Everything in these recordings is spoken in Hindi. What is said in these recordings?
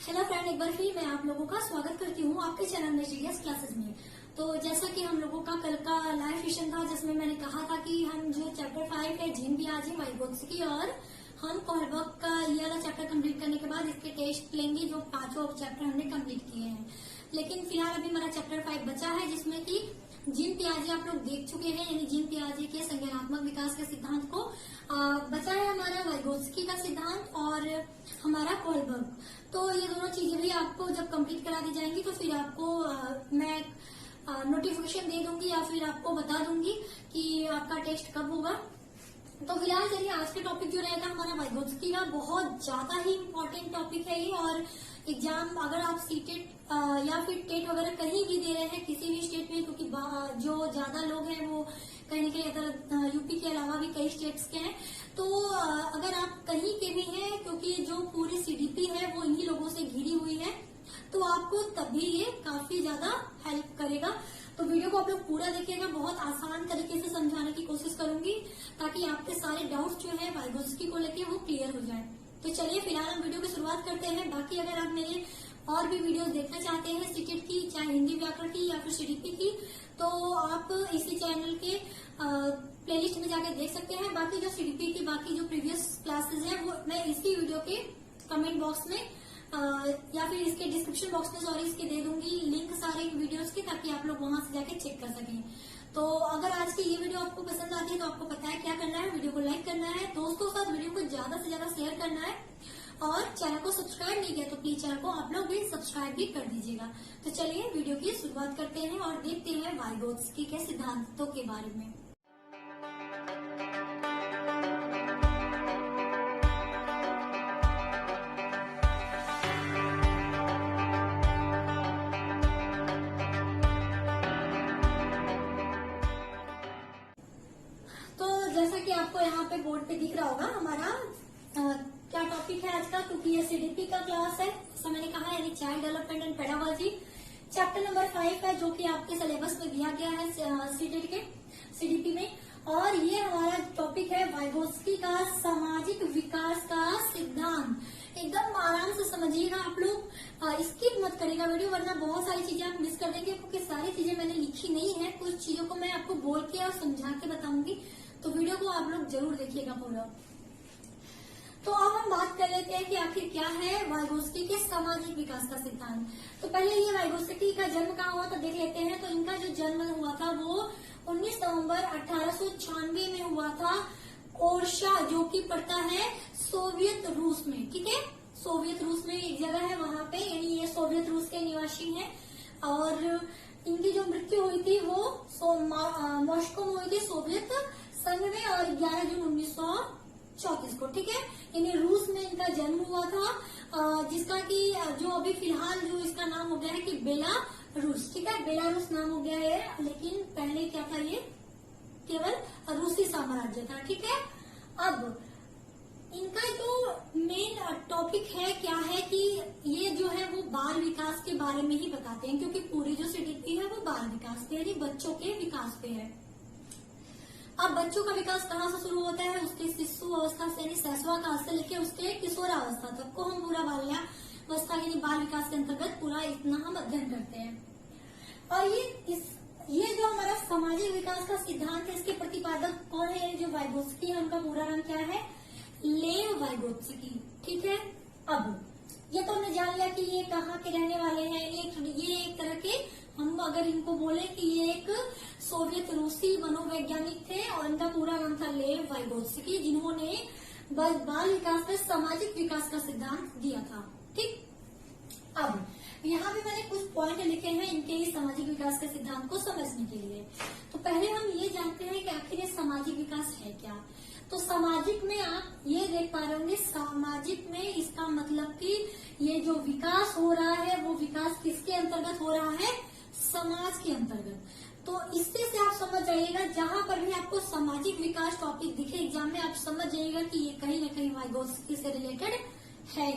हेलो फ्रेंड, एक बार फिर मैं आप लोगों का स्वागत करती हूँ आपके चैनल में जीएस क्लासेस में। तो जैसा कि हम लोगों का कल का लाइव सेशन था जिसमें मैंने कहा था कि हम जो चैप्टर 5 है जिन बियाजी वाइगोत्स्की और हम कोहलबर्ग का ये वाला चैप्टर कंप्लीट करने के बाद इसके टेस्ट लेंगे जो पांचों चैप्टर हमने कंप्लीट किए हैं। लेकिन फिलहाल अभी हमारा चैप्टर 5 बचा है जिसमें कि जीन पियाजे आप लोग देख चुके हैं, यानी जीन पियाजे के संज्ञानात्मक विकास के सिद्धांत को बचा है हमारा वाइगोत्स्की का सिद्धांत और हमारा कोहलबर्ग। तो ये दोनों चीजें भी आपको जब कंप्लीट करा दी जाएंगी तो फिर आपको मैं नोटिफिकेशन दे दूंगी या फिर आपको बता दूंगी कि आपका टेस्ट कब होगा। तो फिलहाल चलिए आज के टॉपिक जो रहेगा हमारा वाइगोत्स्की का, बहुत ज्यादा ही इम्पोर्टेंट टॉपिक है ये। और एग्जाम अगर आप सीटेट या फिर टेट वगैरह कहीं भी दे रहे हैं किसी भी स्टेट में, क्योंकि जो ज्यादा लोग हैं वो कहीं न कहीं अगर यूपी के अलावा भी कई स्टेट्स के हैं, तो अगर आप कहीं के भी हैं, क्योंकि जो पूरी सीडीपी है वो इन्हीं लोगों से घिरी हुई है, तो आपको तभी ये काफी ज्यादा हेल्प करेगा। तो वीडियो को आप लोग पूरा देखिएगा, बहुत आसान तरीके से समझाने की कोशिश करूंगी ताकि आपके सारे डाउट्स जो है वाइगोत्स्की को लेके वो क्लियर हो जाए। तो चलिए फिलहाल हम वीडियो की शुरुआत करते हैं। बाकी अगर आप मेरे और भी वीडियो देखना चाहते हैं सीटेट की, चाहे हिंदी व्याकरण की या फिर सीडीपी की, तो आप इसी चैनल के प्लेलिस्ट में जाके देख सकते हैं। बाकी जो सीडीपी की बाकी जो प्रीवियस क्लासेस हैं वो मैं इसी वीडियो के कमेंट बॉक्स में या फिर इसके डिस्क्रिप्शन बॉक्स में इसके दे दूंगी लिंक सारे वीडियोस के, ताकि आप लोग वहां से जाके चेक कर सकें। तो अगर आज की ये वीडियो आपको पसंद आती है तो आपको पता है क्या करना है, वीडियो को लाइक करना है, दोस्तों के साथ वीडियो को ज्यादा से ज्यादा शेयर करना है, और चैनल को सब्सक्राइब नहीं किया तो प्लीज चैनल को आप लोग भी सब्सक्राइब भी कर दीजिएगा। तो चलिए वीडियो की शुरुआत करते हैं और देखते हैं वाइगोत्स्की के सिद्धांतों के बारे में। जैसा कि आपको यहाँ पे बोर्ड पे दिख रहा होगा हमारा क्या टॉपिक है आज का, क्योंकि ये सीडीपी का क्लास है, जैसा मैंने कहा, यानी child development and pedagogy chapter number 5 है जो कि आपके सिलेबस में दिया गया है सीटेट के सीडीपी में। और ये हमारा टॉपिक है वाइगोत्स्की का सामाजिक विकास का सिद्धांत। एकदम आराम से समझिएगा आप लोग, स्किप मत करेगा वीडियो, वरना बहुत सारी चीजें आप मिस कर देंगे, क्योंकि सारी चीजें मैंने लिखी नहीं है, कुछ चीजों को मैं आपको बोल के और समझा के बताऊंगी। तो वीडियो को आप लोग जरूर देखिएगा पूरा। तो अब हम बात कर लेते हैं कि आखिर क्या है वाइगोत्स्की के सामाजिक विकास का सिद्धांत। तो पहले ये वाइगोत्स्की का जन्म कहाँ हुआ था देख लेते हैं। तो इनका जो जन्म हुआ था वो 19 नवंबर 1896 में हुआ था, ओरछा जो कि पड़ता है सोवियत रूस में। ठीक है, सोवियत रूस में एक जगह है वहां पे, यानी ये सोवियत रूस के निवासी हैं। और इनकी जो मृत्यु हुई थी वो मॉस्को में हुई थी, सोवियत संघ में, और 11 जून 1934 को। ठीक है, यानी रूस में इनका जन्म हुआ था, जिसका कि जो अभी फिलहाल जो इसका नाम हो गया है कि बेलारूस। ठीक है, बेलारूस नाम हो गया है, लेकिन पहले क्या था, ये केवल रूसी साम्राज्य था। ठीक है, अब इनका जो मेन टॉपिक है क्या है कि ये जो है वो बाल विकास के बारे में ही बताते हैं, क्योंकि पूरी जो सीडीपी है वो बाल विकास पे यानी बच्चों के विकास पे है। अब बच्चों का विकास कहाँ से शुरू होता है, उसके शिशु अवस्था से यानी शैशवाकाल से लेकर उसके किशोरावस्था तक को हम पूरा बाल्यावस्था यानी बाल विकास के अंतर्गत पूरा इतना हम अध्ययन करते हैं। और ये जो हमारा सामाजिक विकास का सिद्धांत है, इसके प्रतिपादक कौन है, जो वाइगोत्स्की है, उनका पूरा नाम क्या है, लेव वाइगोत्स्की। ठीक है, अब ये तो हमने जान लिया कि ये कहाँ के रहने वाले हैं। ये एक तरह के, हम अगर इनको बोले कि ये एक सोवियत रूसी मनोवैज्ञानिक थे, और इनका पूरा नाम था लेव वाइगोत्स्की, जिन्होंने बाल विकास में सामाजिक विकास का सिद्धांत दिया था। ठीक, अब यहाँ पे मैंने कुछ पॉइंट लिखे हैं इनके ही सामाजिक विकास के सिद्धांत को समझने के लिए। तो पहले हम ये जानते हैं कि आखिर ये सामाजिक विकास है क्या। तो सामाजिक में आप ये देख पा रहे होंगे, सामाजिक में इसका मतलब कि ये जो विकास हो रहा है वो विकास किसके अंतर्गत हो रहा है, समाज के अंतर्गत। तो इससे से आप समझ जाइएगा, जहां पर भी आपको सामाजिक विकास टॉपिक दिखे एग्जाम में, आप समझ जाइएगा कि ये कहीं न कहीं वाइगोत्स्की से रिलेटेड है।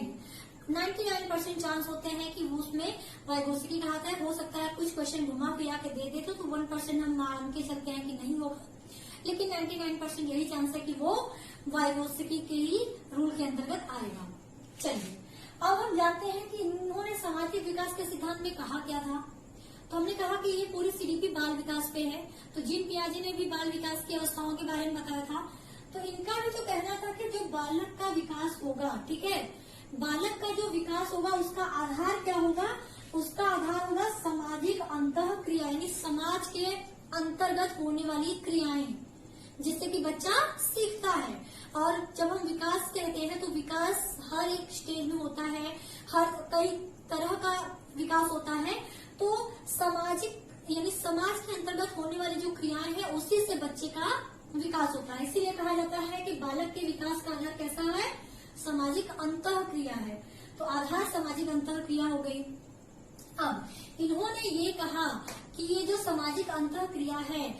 99% चांस होते हैं कि उसमें वाइगोत्स्की का आता है। हो सकता है कुछ क्वेश्चन घुमा फिरा के दे देते तो 1% हम मान के चलते हैं कि नहीं होगा, लेकिन 99% यही चांस है कि वो वाइगोत्स्की के ही रूल के अंतर्गत आएगा। चलिए अब हम जानते हैं कि इन्होंने सामाजिक विकास के सिद्धांत में कहा क्या था। तो हमने कहा कि ये पूरी सीडीपी बाल विकास पे है। तो जीन पियाजे ने भी बाल विकास की अवस्थाओं के बारे में बताया था। तो इनका भी जो कहना था कि जो बालक का विकास होगा, ठीक है, बालक का जो विकास होगा उसका आधार क्या होगा, उसका आधार होगा सामाजिक अंतः क्रिया, यानी समाज के अंतर्गत होने वाली क्रियाएं, जिससे कि बच्चा सीखता है। और जब हम विकास कहते हैं तो विकास हर एक स्टेज में होता है, हर कई तरह का विकास होता है। तो सामाजिक यानी समाज के अंतर्गत होने वाली जो क्रियाएं हैं उसी से बच्चे का विकास होता है। इसीलिए कहा जाता है कि बालक के विकास का आधार कैसा है, सामाजिक अंतः क्रिया है। तो आधार सामाजिक अंतः क्रिया हो गई। अब इन्होंने ये कहा कि ये जो सामाजिक अंतः क्रिया है,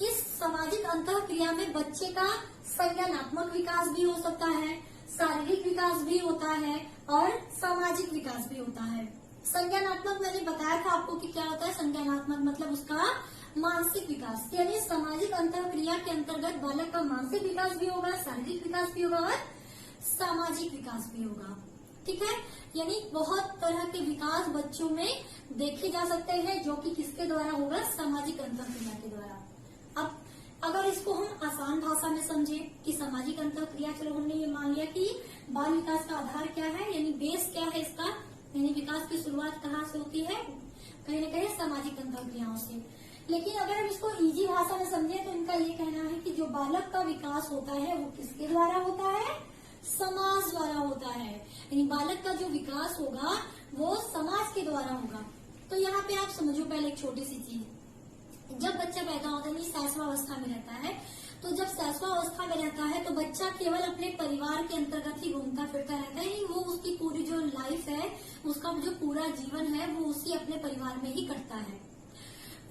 इस सामाजिक अंतः क्रिया में बच्चे का संज्ञानात्मक विकास भी हो सकता है, शारीरिक विकास भी होता है और सामाजिक विकास भी होता है। संज्ञानात्मक मैंने बताया था आपको कि क्या होता है। संज्ञानात्मक मतलब उसका मानसिक विकास, यानी सामाजिक अंतः क्रिया के अंतर्गत बालक का मानसिक विकास भी होगा, शारीरिक विकास भी होगा और सामाजिक विकास भी होगा। ठीक है, यानी बहुत तरह के विकास बच्चों में देखे जा सकते हैं, जो कि किसके द्वारा होगा, सामाजिक अंतः क्रिया के द्वारा। अब अगर इसको हम आसान भाषा में समझे कि सामाजिक अंतः क्रिया, चलो हमने ये मान लिया कि बाल विकास का आधार क्या है, यानी बेस क्या है इसका, यानी विकास की शुरुआत कहाँ से होती है, कहीं न कहीं सामाजिक अंतः क्रियाओं से। लेकिन अगर हम इसको इजी भाषा में समझे तो इनका ये कहना है कि जो बालक का विकास होता है वो किसके द्वारा होता है, समाज द्वारा होता है। यानी बालक का जो विकास होगा वो समाज के द्वारा होगा। तो यहाँ पे आप समझो पहले एक छोटी सी चीज, जब बच्चा पैदा होता है, शैशवावस्था में रहता है, तो जब शैशवावस्था में रहता है तो बच्चा केवल अपने परिवार के अंतर्गत ही घूमता फिरता रहता है। वो उसकी पूरी जो लाइफ है, उसका जो पूरा जीवन है वो उसी अपने परिवार में ही कटता है।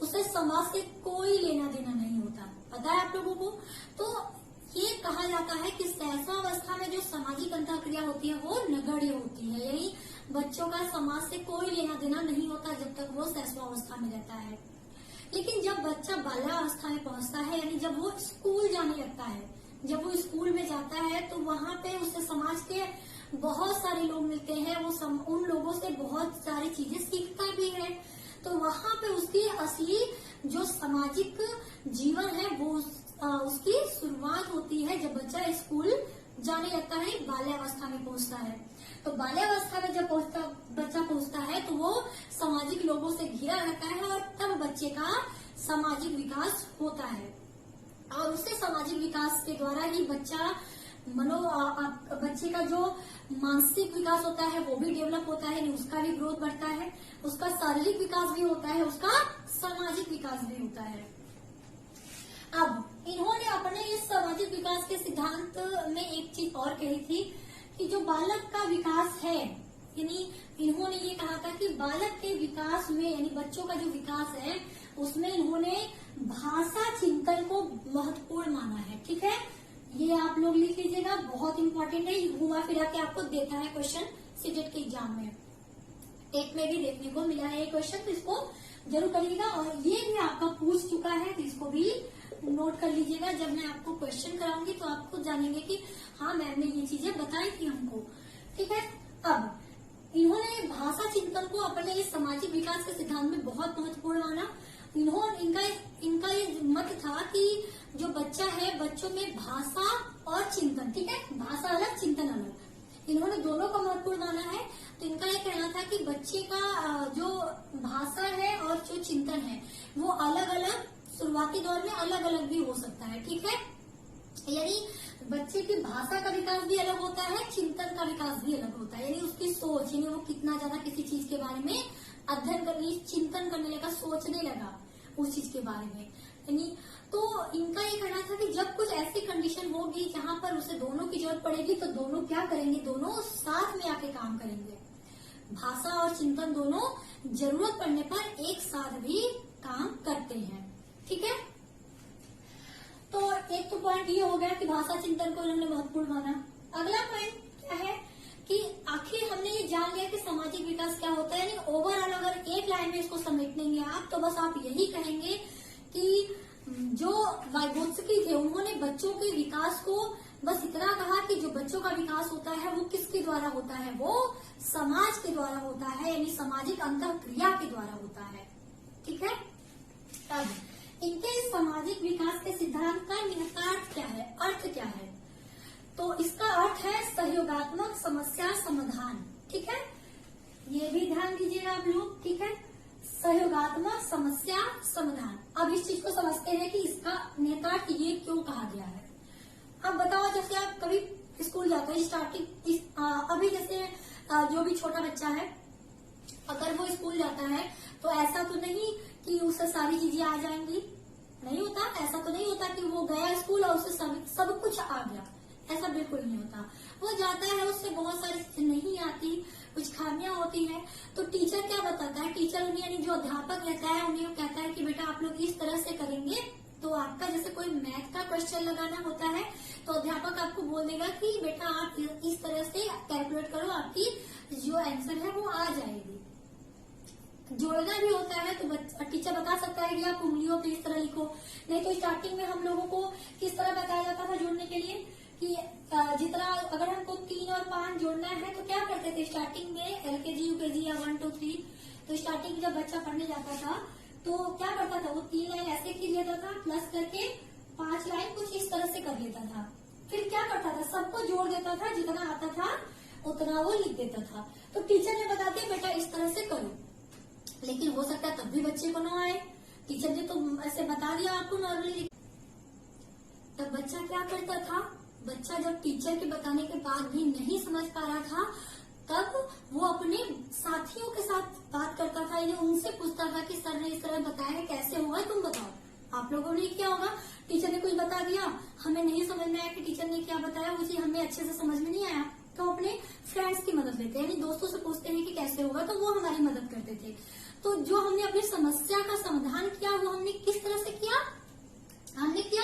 उसे समाज से कोई लेना देना नहीं होता, पता है आप लोगों को। तो ये कहा जाता है कि शैशवावस्था में जो सामाजिक अंतः क्रिया होती है वो नगण्य होती है, यानी बच्चों का समाज से कोई लेना देना नहीं होता जब तक वो शैशवावस्था में रहता है। लेकिन जब बच्चा बाल्यावस्था में पहुंचता है, यानी जब वो स्कूल जाने लगता है, जब वो स्कूल में जाता है तो वहाँ पे उसे समाज के बहुत सारे लोग मिलते हैं, वो उन लोगों से बहुत सारी चीजें सीखता भी है। तो वहाँ पे उसकी असली जो सामाजिक जीवन है वो उसकी शुरुआत होती है जब बच्चा स्कूल जाने लगता है, बाल्यावस्था में पहुंचता है। तो बाल्यावस्था में जब बच्चा पहुंचता है तो वो सामाजिक लोगों से घिरा रहता है और तब बच्चे का सामाजिक विकास होता है। और उससे सामाजिक विकास के द्वारा ही बच्चे का जो मानसिक विकास होता है वो भी डेवलप होता है, उसका भी ग्रोथ बढ़ता है, उसका शारीरिक विकास भी होता है, उसका सामाजिक विकास भी होता है। अब इन्होंने अपने इस सामाजिक विकास के सिद्धांत में एक चीज और कही थी कि जो बालक का विकास है, यानी इन्होंने ये कहा था कि बालक के विकास में, यानी बच्चों का जो विकास है उसमें इन्होंने भाषा चिंतन को महत्वपूर्ण माना है। ठीक है, ये आप लोग लिख लीजिएगा, बहुत इंपॉर्टेंट है, घुमा फिरा के आपको देता है क्वेश्चन सीटेट के एग्जाम में। एक में भी देखने को मिला है ये क्वेश्चन, तो इसको जरूर करिएगा। और ये भी आपका पूछ चुका है तो इसको भी नोट कर लीजिएगा। जब मैं आपको क्वेश्चन कराऊंगी तो आप खुद जानेंगे कि हाँ मैम ने ये चीजें बताई थी हमको। ठीक है, अब इन्होंने भाषा चिंतन को अपने इस सामाजिक विकास के सिद्धांत में बहुत महत्वपूर्ण माना। इनका ये मत था कि जो बच्चा है, बच्चों में भाषा और चिंतन, ठीक है, भाषा अलग चिंतन अलग, इन्होंने दोनों को महत्वपूर्ण माना है। तो इनका ये कहना था कि बच्चे का जो भाषा है और जो चिंतन है वो अलग अलग शुरुआती दौर में अलग अलग भी हो सकता है। ठीक है, यानी बच्चे की भाषा का विकास भी अलग होता है, चिंतन का विकास भी अलग होता है, यानी उसकी सोच, यानी वो कितना ज्यादा किसी चीज के बारे में अध्ययन करने, चिंतन करने लगा, सोचने लगा उस चीज के बारे में। यानी तो इनका ये कहना था कि जब कुछ ऐसी कंडीशन होगी जहाँ पर उसे दोनों की जरूरत पड़ेगी तो दोनों क्या करेंगे, दोनों साथ में आके काम करेंगे। भाषा और चिंतन दोनों जरूरत पड़ने पर एक साथ भी काम करते हैं। ठीक है, तो एक तो पॉइंट ये हो गया कि भाषा चिंतन को उन्होंने महत्वपूर्ण माना। अगला पॉइंट क्या है कि आखिर हमने ये जान लिया कि सामाजिक विकास क्या होता है। यानी ओवरऑल अगर एक लाइन में इसको समेटेंगे आप तो बस आप यही कहेंगे कि जो वाइगोत्स्की थे उन्होंने बच्चों के विकास को बस इतना कहा कि जो बच्चों का विकास होता है वो किसके द्वारा होता है, वो समाज के द्वारा होता है, यानी सामाजिक अंतःक्रिया के द्वारा होता है। ठीक है। अब इनके इस सामाजिक विकास के सिद्धांत का निहितार्थ क्या है, अर्थ क्या है? तो इसका अर्थ है सहयोगात्मक समस्या समाधान। ठीक है, ये भी ध्यान दीजिएगा आप लोग। ठीक है, सहयोगात्मक समस्या समाधान। अब इस चीज को समझते हैं कि इसका निहितार्थ ये क्यों कहा गया है। अब बताओ, जैसे आप कभी स्कूल जाते हैं, स्टार्टिंग अभी जैसे जो भी छोटा बच्चा है, अगर वो स्कूल जाता है तो ऐसा तो नहीं कि उसे सारी चीजें आ जाएंगी, नहीं होता। ऐसा तो नहीं होता कि वो गया स्कूल और उसे सब कुछ आ गया, ऐसा बिल्कुल नहीं होता। वो जाता है, उससे बहुत सारी चीजें नहीं आती, कुछ खामियां होती है, तो टीचर क्या बताता है, टीचर उन्हें यानी जो अध्यापक रहता है उन्हें कहता है कि बेटा आप लोग इस तरह से करेंगे। तो आपका जैसे कोई मैथ का क्वेश्चन लगाना होता है तो अध्यापक आपको बोल देगा कि बेटा आप इस तरह से कैलकुलेट करो, आपकी जो आंसर है वो आ जाएगी। जोड़ना भी होता है तो टीचर बता सकता है कि आप उंगलियों पे इस तरह लिखो। नहीं तो स्टार्टिंग में हम लोगों को किस तरह बताया जाता था जोड़ने के लिए कि जितना अगर हमको 3 और 5 जोड़ना है तो क्या करते थे स्टार्टिंग में, LKG UKG या 1 2 3, तो स्टार्टिंग में जब बच्चा पढ़ने जाता था तो क्या करता था, वो 3 लाइन ऐसे खींच लेता था, प्लस करके 5 लाइन कुछ इस तरह से कर लेता था। फिर क्या करता था, सबको जोड़ देता था, जितना आता था उतना वो लिख देता था। तो टीचर ने बता दिया बेटा इस तरह से करो, लेकिन हो सकता है तब भी बच्चे को ना आए, टीचर ने तो ऐसे बता दिया आपको नॉर्मली। तब बच्चा क्या करता था, बच्चा जब टीचर के बताने के बाद भी नहीं समझ पा रहा था तब वो अपने साथियों के साथ बात करता था, या उनसे पूछता था कि सर ने इस तरह बताया है, कैसे होगा तुम बताओ। आप लोगों ने क्या होगा, टीचर ने कुछ बता दिया, हमें नहीं समझ में आया कि टीचर ने क्या बताया, उसे हमें अच्छे से समझ में नहीं आया, तो अपने फ्रेंड्स की मदद लेते हैं, यानी दोस्तों से पूछते हैं कि कैसे होगा, तो वो हमारी मदद करते थे। तो जो हमने अपनी समस्या का समाधान किया वो हमने किस तरह से किया, हमने किया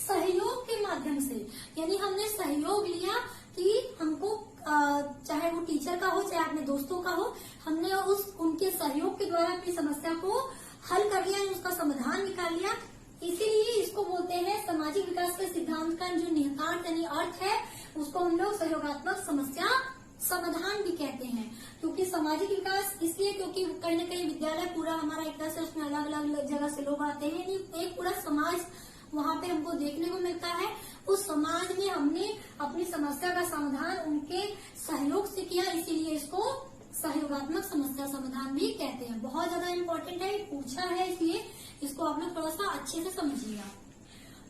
सहयोग के माध्यम से, यानी हमने सहयोग लिया कि हमको चाहे वो टीचर का हो चाहे अपने दोस्तों का हो, हमने उनके सहयोग के द्वारा अपनी समस्या को हल कर लिया, उसका समाधान निकाल लिया। इसीलिए इसको बोलते हैं सामाजिक विकास के सिद्धांत का जो निहितार्थ यानी अर्थ है उसको हम लोग सहयोगात्मक समस्या समाधान भी कहते हैं। क्योंकि सामाजिक विकास इसलिए क्योंकि कहीं न कहीं विद्यालय पूरा हमारा एक तरह से उसमें अलग अलग जगह से लोग आते हैं, एक पूरा समाज वहाँ पे हमको देखने को मिलता है। उस समाज में हमने अपनी समस्या का समाधान उनके सहयोग से किया, इसीलिए इसको सहयोगात्मक समस्या समाधान भी कहते हैं। बहुत ज्यादा इम्पोर्टेंट है, पूछा है, इसलिए इसको आप लोग थोड़ा सा अच्छे से समझिएगा।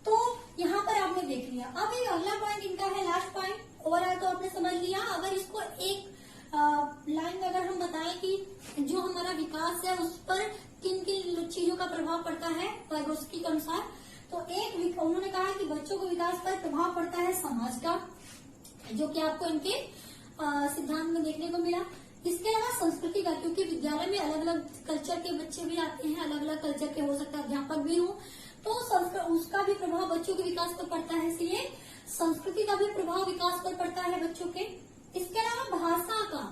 तो यहाँ पर आपने देख लिया। अब ये अगला पॉइंट इनका है लास्ट पॉइंट, ओवरऑल तो आपने समझ लिया। अगर इसको एक लाइन में अगर हम बताएं कि जो हमारा विकास है उस पर किन किन चीजों का प्रभाव पड़ता है पैगोस्की के अनुसार, तो एक उन्होंने कहा कि बच्चों को विकास पर प्रभाव पड़ता है समाज का, जो कि आपको इनके सिद्धांत में देखने को मिला। इसके अलावा संस्कृति का, क्योंकि विद्यालय में अलग अलग कल्चर के बच्चे भी आते हैं, अलग अलग कल्चर के हो सकता है अध्यापक भी हो, तो उसका भी प्रभाव बच्चों के विकास पर पड़ता है, इसलिए संस्कृति का भी प्रभाव विकास पर पड़ता है बच्चों के। इसके अलावा भाषा का,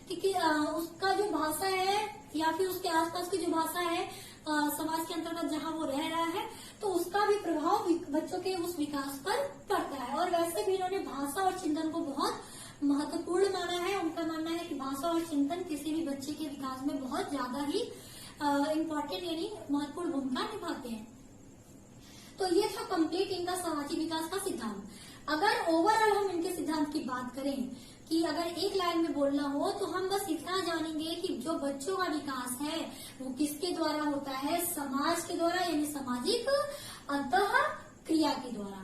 क्योंकि उसका जो भाषा है या फिर उसके आसपास की जो भाषा है समाज के अंतर्गत जहाँ वो रह रहा है, तो उसका भी प्रभाव बच्चों के उस विकास पर पड़ता है। और वैसे भी इन्होंने भाषा और चिंतन को बहुत महत्वपूर्ण माना है। उनका मानना है कि भाषा और चिंतन किसी भी बच्चे के विकास में बहुत ज्यादा ही इम्पोर्टेंट यानी महत्वपूर्ण भूमिका निभाते हैं। तो ये था कंप्लीट इनका सामाजिक विकास का सिद्धांत। अगर ओवरऑल हम इनके सिद्धांत की बात करें कि अगर एक लाइन में बोलना हो तो हम बस इतना जानेंगे कि जो बच्चों का विकास है वो किसके द्वारा होता है, समाज के द्वारा, यानी सामाजिक अंतः क्रिया के द्वारा।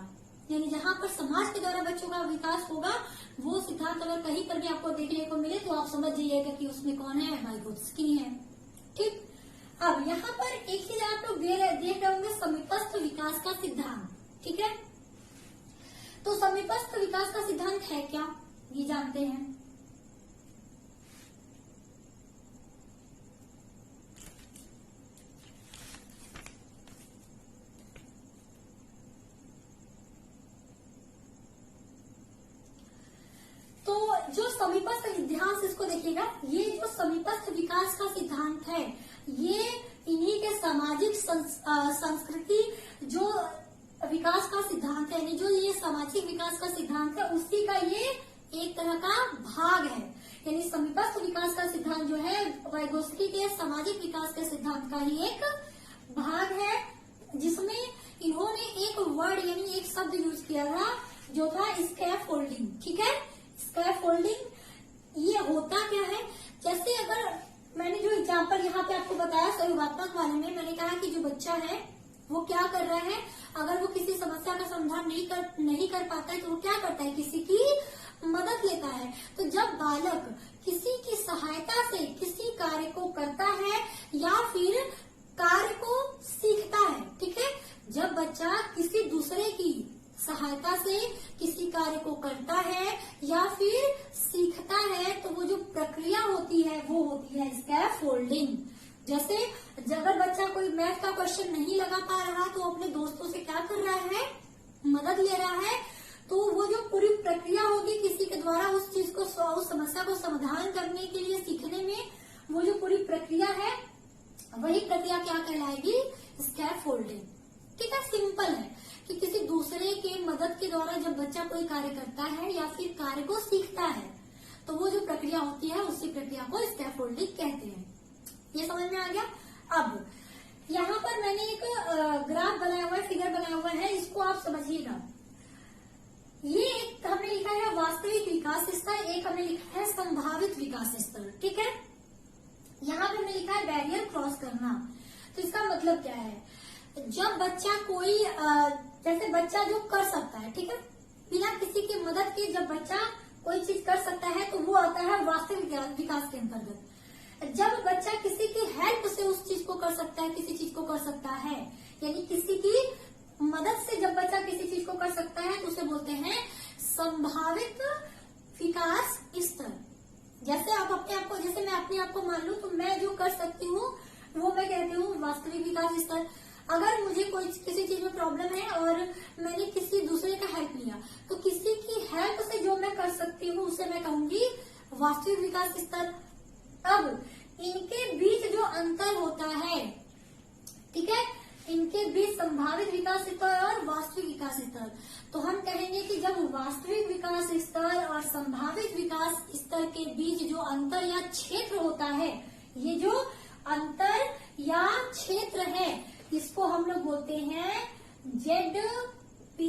यानी जहाँ पर समाज के द्वारा बच्चों का विकास होगा वो सिद्धांत अगर कहीं पर भी आपको देखने को मिले तो आप समझ जाइएगा कि उसमें कौन है, वाइगोत्स्की है। ठीक, अब यहाँ पर एक चीज आप लोग देख रहे होंगे, समीपस्थ विकास का सिद्धांत। ठीक है, तो समीपस्थ विकास का सिद्धांत है क्या, ये जानते हैं। तो जो समीपस्थ इतिहास, इसको देखिएगा, ये जो समीपस्थ विकास का सिद्धांत है ये इन्हीं के सामाजिक संस्कृति जो विकास का सिद्धांत है, यानी जो ये सामाजिक विकास का सिद्धांत है उसी का ये एक तरह का भाग है। यानी समीपस्थ विकास का सिद्धांत जो है वाइगोत्स्की के सामाजिक विकास के सिद्धांत का ही एक भाग है, जिसमें इन्होंने एक वर्ड यानी एक शब्द यूज किया था जो था स्कैफोल्डिंग। ठीक है, स्कैफोल्डिंग ये होता क्या है, जैसे अगर मैंने जो एग्जाम्पल यहाँ पे आपको बताया सहयोगात्मक वाले में, मैंने कहा कि जो बच्चा है वो क्या कर रहा है, अगर वो किसी समस्या का समाधान नहीं कर पाता है तो वो क्या करता है, किसी की मदद लेता है। तो जब बालक किसी की सहायता से किसी कार्य को करता है या फिर कार्य को सीखता है, ठीक है, जब बच्चा किसी दूसरे की सहायता से किसी कार्य को करता है या फिर सीखता है तो वो जो प्रक्रिया होती है वो होती है स्कैफोल्डिंग। जैसे अगर बच्चा कोई मैथ का क्वेश्चन नहीं लगा पा रहा तो अपने दोस्तों से क्या कर रहा है, मदद ले रहा है। तो वो जो पूरी प्रक्रिया होगी किसी के द्वारा उस चीज को, उस समस्या को समाधान करने के लिए सीखने में, वो जो पूरी प्रक्रिया है वही प्रक्रिया क्या कहलाएगी, स्कैफोल्डिंग। ठीक है, सिंपल है कि किसी दूसरे के मदद के द्वारा जब बच्चा कोई कार्य करता है या फिर कार्य को सीखता है तो वो जो प्रक्रिया होती है उसी प्रक्रिया को स्कैफोल्डिंग कहते हैं। ये समझ में आ गया। अब यहाँ पर मैंने एक ग्राफ बनाया हुआ है, फिगर बनाया हुआ है, इसको आप समझिएगा। ये एक हमने लिखा है वास्तविक विकास स्तर, एक हमने लिखा है संभावित विकास स्तर। ठीक है, यहाँ पे हमने लिखा है बैरियर क्रॉस करना। तो इसका मतलब क्या है, जब बच्चा कोई जैसे बच्चा जो कर सकता है, ठीक है, बिना किसी की मदद के जब बच्चा कोई चीज कर सकता है तो वो आता है वास्तविक विकास के अंतर्गत। जब बच्चा किसी की हेल्प से उस चीज को कर सकता है, किसी चीज को कर सकता है, यानी किसी की मदद से जब बच्चा किसी चीज को कर सकता है तो उसे बोलते हैं संभावित विकास स्तर। जैसे आप अपने आप को, जैसे मैं अपने आप को मान लूं तो मैं जो कर सकती हूँ वो मैं कहती हूँ वास्तविक विकास स्तर। अगर मुझे कोई किसी चीज में प्रॉब्लम है और मैंने किसी दूसरे का हेल्प लिया तो किसी की हेल्प से जो मैं कर सकती हूँ उसे मैं कहूंगी वास्तविक विकास स्तर। अब इनके बीच जो अंतर होता है, ठीक है, इनके बीच संभावित विकास स्तर और वास्तविक विकास स्तर, तो हम कहेंगे कि जब वास्तविक विकास स्तर और संभावित विकास स्तर के बीच जो अंतर या क्षेत्र होता है, ये जो अंतर या क्षेत्र है इसको हम लोग बोलते हैं ZPD।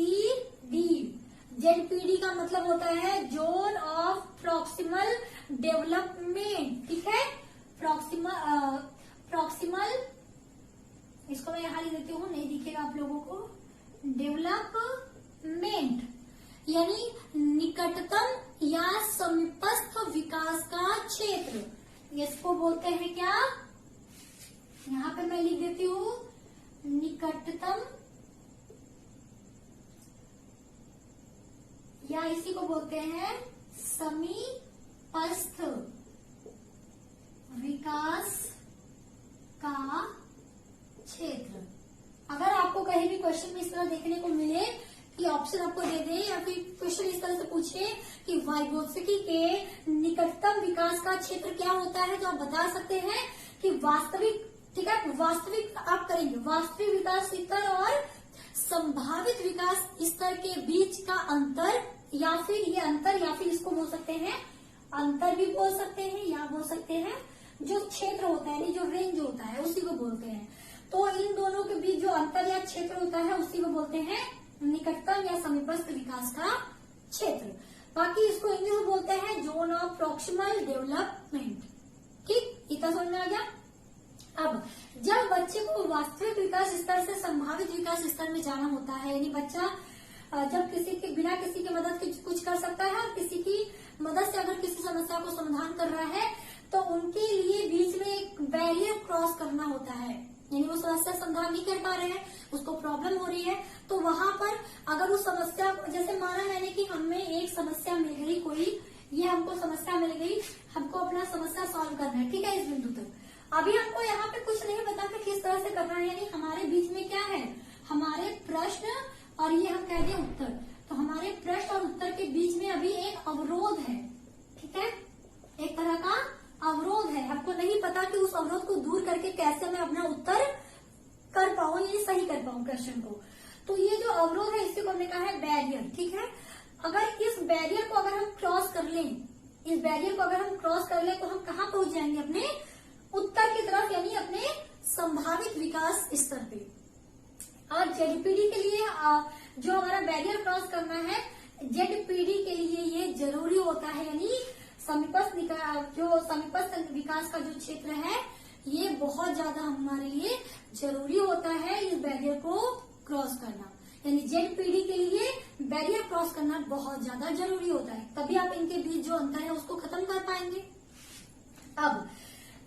ZPD का मतलब होता है जोन ऑफ प्रॉक्सिमल डेवलपमेंट। ठीक है, प्रॉक्सिमल इसको मैं यहाँ लिख देती हूँ, नहीं दिखेगा आप लोगों को, डेवलपमेंट यानी निकटतम या समीपस्थ विकास का क्षेत्र, इसको बोलते हैं क्या, यहाँ पे मैं लिख देती हूँ निकटतम, या इसी को बोलते हैं समीपस्थ विकास का क्षेत्र। अगर आपको कहीं भी क्वेश्चन में इस तरह देखने को मिले कि ऑप्शन आपको दे दे या फिर क्वेश्चन इस तरह से पूछे कि वाइगोत्स्की के निकटतम विकास का क्षेत्र क्या होता है, तो आप बता सकते हैं कि वास्तविक, ठीक है, वास्तविक आप करेंगे वास्तविक विकास स्तर और संभावित विकास स्तर के बीच का अंतर, या फिर ये अंतर, या फिर इसको बोल सकते हैं अंतर भी बोल सकते हैं, या बोल सकते हैं जो क्षेत्र होता है, जो रेंज होता है उसी को बोलते हैं। तो इन दोनों के बीच जो अंतर या क्षेत्र होता है उसी को बोलते हैं निकटतम या समीपस्थ विकास का क्षेत्र। बाकी इसको इंग्लिश में बोलते हैं जोन ऑफ प्रॉक्सिमल डेवलपमेंट। ठीक, इतना समझ में आ गया। अब जब बच्चे को वास्तविक विकास स्तर से संभावित विकास स्तर में जाना होता है, यानी बच्चा जब किसी के बिना किसी की मदद के कुछ कर सकता है और किसी की मदद से अगर किसी समस्या को समाधान कर रहा है तो उनके लिए बीच में एक बैरियर क्रॉस करना होता है, यानी वो समस्या समाधान नहीं कर पा रहे हैं, उसको प्रॉब्लम हो रही है, तो वहां पर अगर उस समस्या, जैसे माना मैंने कि हमें एक समस्या मिल गई कोई, ये हमको समस्या मिल गई, हमको अपना समस्या सॉल्व करना है, ठीक है, इस बिंदु तक। अभी हमको यहाँ पे कुछ नहीं पता कि किस तरह से करना है, यानी हमारे बीच में क्या है, हमारे प्रश्न और ये हम कह दें उत्तर, तो हमारे प्रश्न और उत्तर के बीच में अभी एक अवरोध है, ठीक है, एक तरह का अवरोध है। हमको नहीं पता कि उस अवरोध को दूर करके कैसे मैं अपना उत्तर कर पाऊं, ये सही कर पाऊं क्वेश्चन को। तो ये जो अवरोध है इसी को हमने कहा है बैरियर, ठीक है। अगर इस बैरियर को अगर हम क्रॉस कर लें, इस बैरियर को अगर हम क्रॉस कर लें तो हम कहाँ पहुंच जाएंगे? अपने उत्तर की तरफ, यानी अपने संभावित विकास स्तर पे। और जेडपीडी के लिए जो हमारा बैरियर क्रॉस करना है, जेडपीडी के लिए ये जरूरी होता है, यानी समीपस्थ विकास का जो क्षेत्र है ये बहुत ज्यादा हमारे लिए जरूरी होता है इस बैरियर को क्रॉस करना। यानी जेडपीडी के लिए बैरियर क्रॉस करना बहुत ज्यादा जरूरी होता है, तभी आप इनके बीच जो अंतर है उसको खत्म कर पाएंगे। अब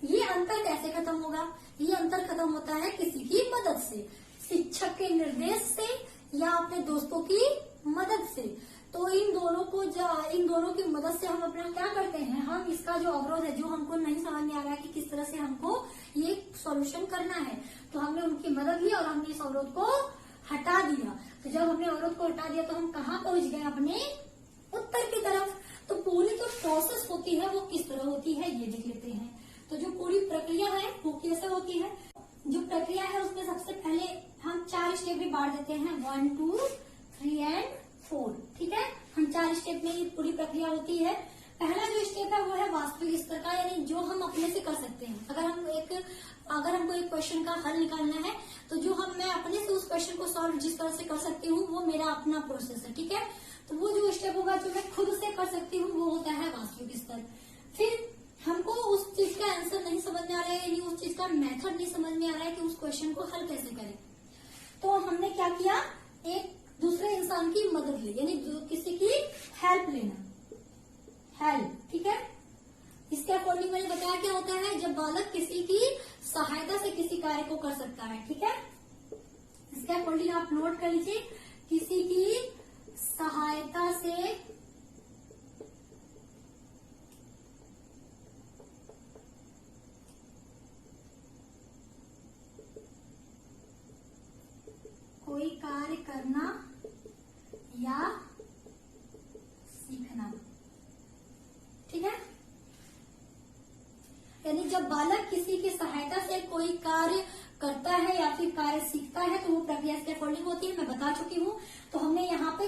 ये अंतर कैसे खत्म होगा? ये अंतर खत्म होता है किसी की मदद से, शिक्षक के निर्देश से या अपने दोस्तों की मदद से। तो इन दोनों की मदद से हम अपना क्या करते हैं, हम इसका जो अवरोध है, जो हमको नहीं समझ में आ रहा है कि किस तरह से हमको ये सॉल्यूशन करना है, तो हमने उनकी मदद ली और हमने इस अवरोध को हटा दिया। तो जब हमने अवरोध को हटा दिया तो हम कहाँ पहुंच गए? अपने उत्तर की तरफ। तो पूरी जो प्रोसेस होती है वो किस तरह होती है ये देख लेते हैं। तो जो पूरी प्रक्रिया है वो कैसे होती है? जो प्रक्रिया है उसमें सबसे पहले हम 4 स्टेप भी बांट देते हैं, 1, 2, 3 एंड 4, ठीक है। हम 4 स्टेप में ये पूरी प्रक्रिया होती है। पहला जो स्टेप है वो है वास्तविक स्तर का, यानी जो हम अपने से कर सकते हैं। अगर हमको एक क्वेश्चन का हल निकालना है तो मैं अपने से उस क्वेश्चन को सॉल्व जिस तरह से कर सकती हूँ वो मेरा अपना प्रोसेस है, ठीक है। तो वो जो स्टेप होगा जो मैं खुद से कर सकती हूँ वो होता है वास्तविक स्तर। फिर हमको उस चीज का आंसर नहीं समझ में आ रहा है, यानी उस चीज का मेथड नहीं समझ में आ रहा है कि उस क्वेश्चन को हल कैसे करें, तो हमने क्या किया? एक दूसरे इंसान की मदद ली, यानी किसी की हेल्प लेना, हेल्प, ठीक है। इसके अकॉर्डिंग मैंने बताया क्या होता है, जब बालक किसी की सहायता से किसी कार्य को कर सकता है, ठीक है। इसके अकॉर्डिंग आप नोट कर लीजिए, किसी की सहायता से कोई कार्य करना या सीखना, ठीक है। यानी जब बालक किसी की सहायता से कोई कार्य करता है या फिर कार्य सीखता है तो वो प्रक्रिया इसके अकॉर्डिंग होती है, मैं बता चुकी हूँ। तो हमने यहाँ पे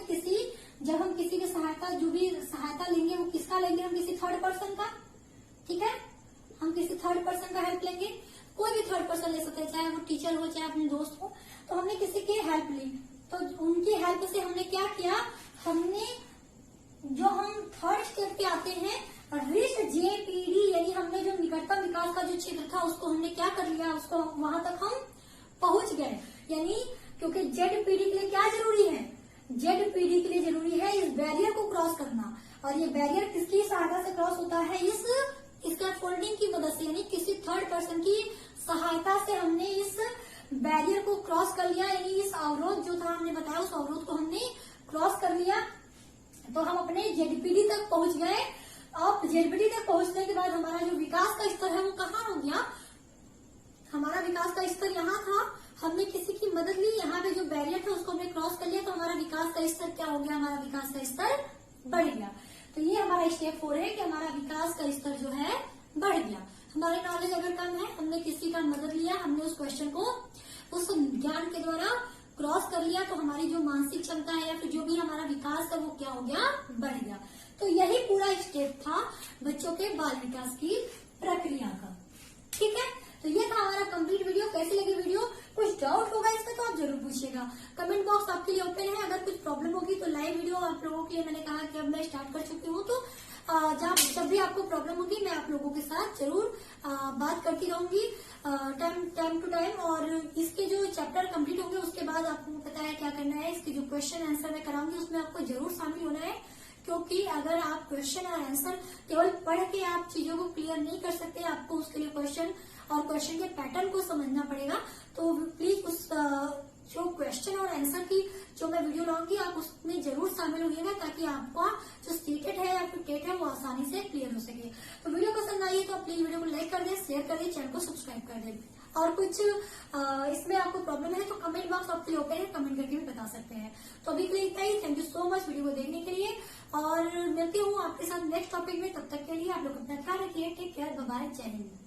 जब हम किसी की सहायता, जो भी सहायता लेंगे वो किसका लेंगे? हम किसी थर्ड पर्सन का, ठीक है। हम किसी थर्ड पर्सन का हेल्प लेंगे, कोई भी थर्ड पर्सन ले सकते हैं, चाहे वो टीचर हो चाहे अपने दोस्त हो। तो हमने किसी की हेल्प ली, तो उनकी हेल्प से हमने क्या किया? हमने जो हम थर्ड स्टेप पे आते हैं, रिच जेपीडी, यानी हमने जो निकटतम विकास का जो क्षेत्र था उसको हमने क्या कर लिया, उसको वहां तक हम पहुंच गए। यानी क्योंकि जेडपीडी के लिए क्या जरूरी है? जेडपीडी के लिए जरूरी है इस बैरियर को क्रॉस करना, और ये बैरियर किसकी सहायता से क्रॉस होता है? इसका फोल्डिंग की मदद से, यानी किसी थर्ड पर्सन की सहायता से हमने इस बैरियर को क्रॉस कर लिया, यानी इस अवरोध जो था हमने बताया उस अवरोध को हमने क्रॉस कर लिया, तो हम अपने जेडपीडी तक पहुंच गए। अब जेडपीडी तक पहुंचने के बाद हमारा जो विकास का स्तर है वो कहाँ हो गया? हमारा विकास का स्तर यहाँ था, हमने किसी की मदद ली, यहाँ पे जो बैरियर था उसको हमने क्रॉस कर लिया, तो हमारा विकास का स्तर क्या हो गया? हमारा विकास का स्तर बढ़ गया। तो ये हमारा स्टेप 4 है कि हमारा विकास का स्तर जो है बढ़ गया। हमारी नॉलेज अगर कम है, हमने किसी का मदद लिया, हमने उस क्वेश्चन को उस ज्ञान के द्वारा क्रॉस कर लिया, तो हमारी जो मानसिक क्षमता है या फिर जो भी हमारा विकास है वो क्या हो गया? बढ़ गया। तो यही पूरा स्टेप था बच्चों के बाल विकास की प्रक्रिया का, ठीक है। तो ये था हमारा कंप्लीट वीडियो। कैसी लगी वीडियो? कुछ डाउट होगा इसमें तो आप जरूर पूछिएगा, कमेंट बॉक्स आपके लिए ओपन है। अगर कुछ प्रॉब्लम होगी तो लाइव वीडियो आप लोगों के लिए मैंने कहा कि अब मैं स्टार्ट कर चुकी हूँ, तो जब भी आपको प्रॉब्लम होगी मैं आप लोगों के साथ जरूर बात करती रहूंगी टाइम टू टाइम। और इसके जो चैप्टर कंप्लीट होंगे उसके बाद आपको पता है क्या करना है, इसके जो क्वेश्चन आंसर मैं कराऊंगी उसमें आपको जरूर शामिल होना है, क्योंकि अगर आप क्वेश्चन और आंसर केवल पढ़ के आप चीजों को क्लियर नहीं कर सकते, आपको उसके लिए क्वेश्चन और क्वेश्चन के पैटर्न को समझना पड़ेगा। तो प्लीज उस जो क्वेश्चन और आंसर की जो मैं वीडियो लाऊंगी आप उसमें जरूर शामिल होइएगा, ताकि आपका जो स्टेटेड है या फिर टेट है वो आसानी से क्लियर हो सके। तो वीडियो पसंद आई तो प्लीज वीडियो को लाइक कर दे, शेयर कर दे, चैनल को सब्सक्राइब कर दे। और कुछ इसमें आपको प्रॉब्लम है तो कमेंट बॉक्स आपके लिए ओपन है, कमेंट करके भी बता सकते हैं। तो अभी के लिए इतना ही। Thank you so much video को देखने के लिए, और मिलती हूँ आपके साथ नेक्स्ट टॉपिक में। तब तक के लिए आप लोग अपना ख्याल रखिए। टेक केयर, बाय बाय, जय हिंद।